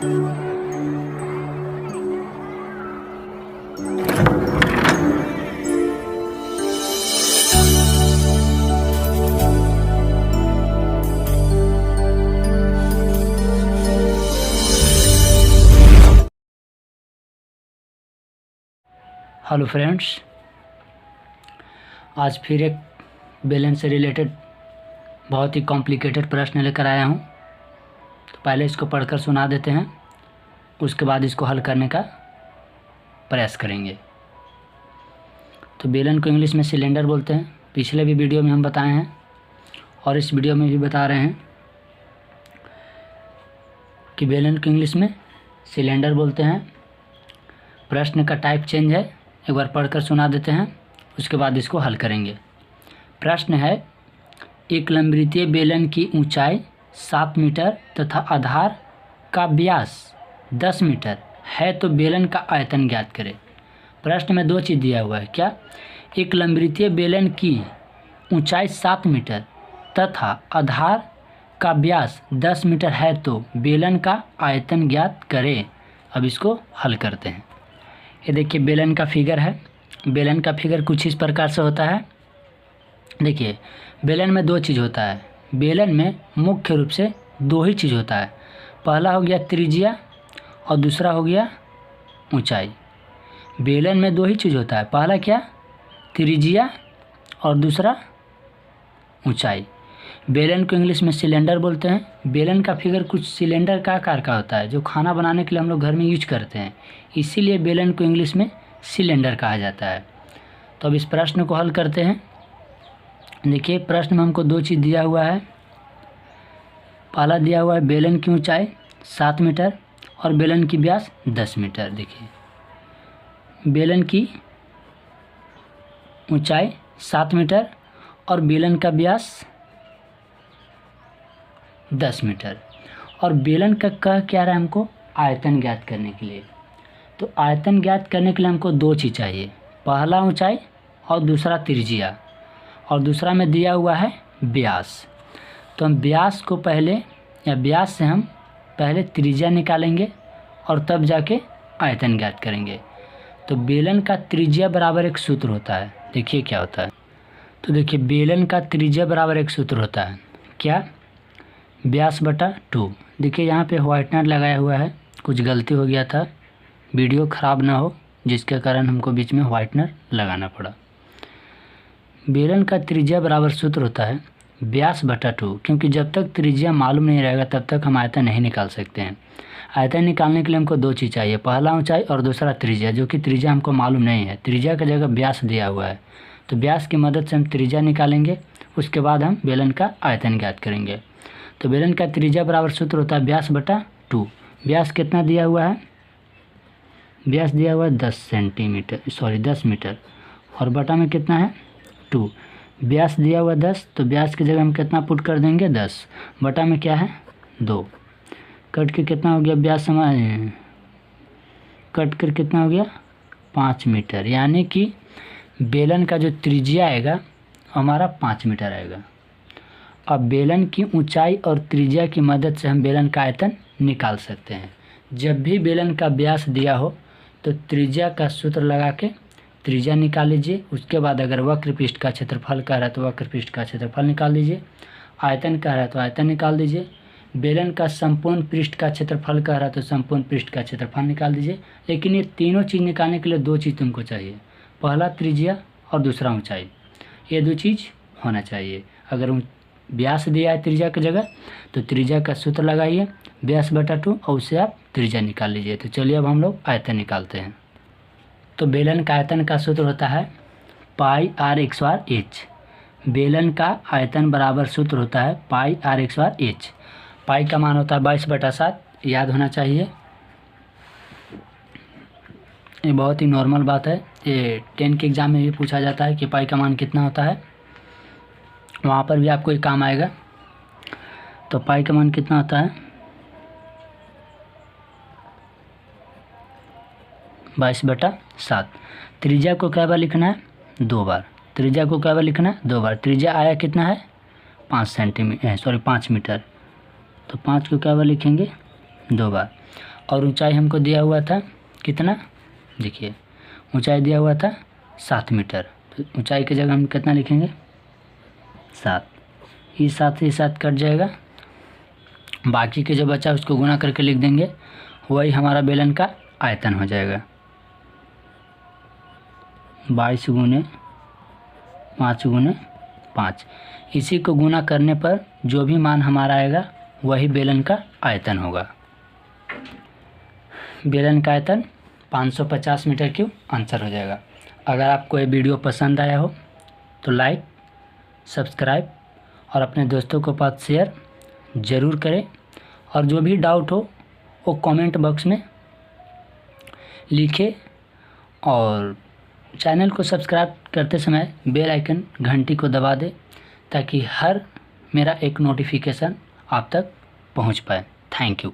Hello friends, आज फिर एक बेलन से रिलेटेड बहुत ही कॉम्प्लिकेटेड प्रश्न लेकर आया हूँ। तो पहले इसको पढ़कर सुना देते हैं, उसके बाद इसको हल करने का प्रयास करेंगे। तो बेलन को इंग्लिश में सिलेंडर बोलते हैं। पिछले भी वीडियो में हम बताए हैं और इस वीडियो में भी बता रहे हैं कि बेलन को इंग्लिश में सिलेंडर बोलते हैं। प्रश्न का टाइप चेंज है, एक बार पढ़कर सुना देते हैं, उसके बाद इसको हल करेंगे। प्रश्न है, एक लंबवृत्तीय बेलन की ऊंचाई 7 मीटर तथा आधार का व्यास 10 मीटर है तो बेलन का आयतन ज्ञात करें। प्रश्न में दो चीज़ दिया हुआ है। क्या? एक लंबवृत्तीय बेलन की ऊंचाई 7 मीटर तथा आधार का व्यास 10 मीटर है तो बेलन का आयतन ज्ञात करें। अब इसको हल करते हैं। ये देखिए बेलन का फिगर है। बेलन का फिगर कुछ इस प्रकार से होता है। देखिए बेलन में दो चीज़ होता है। बेलन में मुख्य रूप से दो ही चीज़ होता है। पहला हो गया त्रिज्या और दूसरा हो गया ऊंचाई। बेलन में दो ही चीज़ होता है। पहला क्या? त्रिज्या और दूसरा ऊंचाई। बेलन को इंग्लिश में सिलेंडर बोलते हैं। बेलन का फिगर कुछ सिलेंडर का आकार का होता है जो खाना बनाने के लिए हम लोग घर में यूज करते हैं, इसीलिए बेलन को इंग्लिश में सिलेंडर कहा जाता है। तो अब इस प्रश्न को हल करते हैं। देखिए प्रश्न में हमको दो चीज़ दिया हुआ है। पहला दिया हुआ है बेलन की ऊंचाई 7 मीटर और बेलन की व्यास 10 मीटर। देखिए बेलन की ऊंचाई 7 मीटर और बेलन का व्यास 10 मीटर और बेलन का कह क्या रहा है हमको? आयतन ज्ञात करने के लिए। तो आयतन ज्ञात करने के लिए हमको दो चीज़ चाहिए। पहला ऊंचाई और दूसरा त्रिज्या, और दूसरा में दिया हुआ है व्यास। तो हम व्यास को पहले या व्यास से हम पहले त्रिज्या निकालेंगे और तब जाके आयतन ज्ञात करेंगे। तो बेलन का त्रिज्या बराबर एक सूत्र होता है। देखिए क्या होता है। तो देखिए बेलन का त्रिज्या बराबर एक सूत्र होता है। क्या? व्यास बटा 2। देखिए यहाँ पे व्हाइटनर लगाया हुआ है, कुछ गलती हो गया था, वीडियो ख़राब ना हो जिसके कारण हमको बीच में व्हाइटनर लगाना पड़ा। बेलन का त्रिज्या बराबर सूत्र होता है व्यास बटा 2, क्योंकि जब तक त्रिज्या मालूम नहीं रहेगा तब तक हम आयतन नहीं निकाल सकते हैं। आयतन निकालने के लिए हमको दो चीज़ चाहिए, पहला ऊंचाई और दूसरा त्रिज्या, जो कि त्रिज्या हमको मालूम नहीं है। त्रिज्या की जगह व्यास दिया हुआ है, तो व्यास की मदद से हम त्रिज्या निकालेंगे, उसके बाद हम बेलन का आयतन ज्ञात करेंगे। तो बेलन का त्रिज्या बराबर सूत्र होता है व्यास बटा 2। व्यास कितना दिया हुआ है? व्यास दिया हुआ है 10 मीटर और बटा में कितना है? 2। व्यास दिया हुआ 10, तो व्यास की जगह हम कितना पुट कर देंगे? 10 बटा में क्या है? 2। कट के कितना हो गया? व्यास कट कर कितना हो गया? 5 मीटर। यानी कि बेलन का जो त्रिज्या आएगा हमारा 5 मीटर आएगा। अब बेलन की ऊंचाई और त्रिज्या की मदद से हम बेलन का आयतन निकाल सकते हैं। जब भी बेलन का व्यास दिया हो तो त्रिज्या का सूत्र लगा के त्रिज्या निकाल लीजिए। उसके बाद अगर वक्र पृष्ठ का क्षेत्रफल कह रहा है तो वक्र पृष्ठ का क्षेत्रफल निकाल लीजिए। आयतन कह रहा है तो आयतन निकाल दीजिए। बेलन का संपूर्ण पृष्ठ का क्षेत्रफल कह रहा है तो संपूर्ण पृष्ठ का क्षेत्रफल निकाल दीजिए। लेकिन ये तीनों चीज़ निकालने के लिए दो चीज़ तुमको चाहिए, पहला त्रिज्या और दूसरा ऊँचाई। ये दो चीज़ होना चाहिए। अगर व्यास दिया है त्रिज्या की जगह तो त्रिज्या का सूत्र लगाइए व्यास बटा 2 और उससे आप त्रिज्या निकाल लीजिए। तो चलिए अब हम लोग आयतन निकालते हैं। तो बेलन का आयतन का सूत्र होता है पाई आर एक्स बार एच। बेलन का आयतन बराबर सूत्र होता है पाई आर एक्स बार एच। पाई का मान होता है 22/7, याद होना चाहिए। ये बहुत ही नॉर्मल बात है। ये 10 के एग्ज़ाम में भी पूछा जाता है कि पाई का मान कितना होता है, वहाँ पर भी आपको एक काम आएगा। तो पाई का मान कितना होता है? 22/7। त्रिज्या को क्या बार लिखना है? 2 बार। त्रिज्या को क्या बार लिखना है? 2 बार। त्रिज्या आया कितना है? 5 मीटर। तो 5 को क्या बार लिखेंगे? 2 बार। और ऊंचाई हमको दिया हुआ था कितना, देखिए ऊंचाई दिया हुआ था 7 मीटर, तो ऊंचाई की जगह हम कितना लिखेंगे 7। ये 7 से 7 कट जाएगा, बाकी के जो बचा उसको गुना करके लिख देंगे, वही हमारा बेलन का आयतन हो जाएगा। 22 गुने 5 गुने 5। इसी को गुना करने पर जो भी मान हमारा आएगा वही बेलन का आयतन होगा। बेलन का आयतन 550 मीटर क्यूब आंसर हो जाएगा। अगर आपको ये वीडियो पसंद आया हो तो लाइक, सब्सक्राइब और अपने दोस्तों के पास शेयर ज़रूर करें, और जो भी डाउट हो वो कमेंट बॉक्स में लिखें, और चैनल को सब्सक्राइब करते समय बेल आइकन घंटी को दबा दें ताकि हर मेरा एक नोटिफिकेशन आप तक पहुंच पाए। Thank you.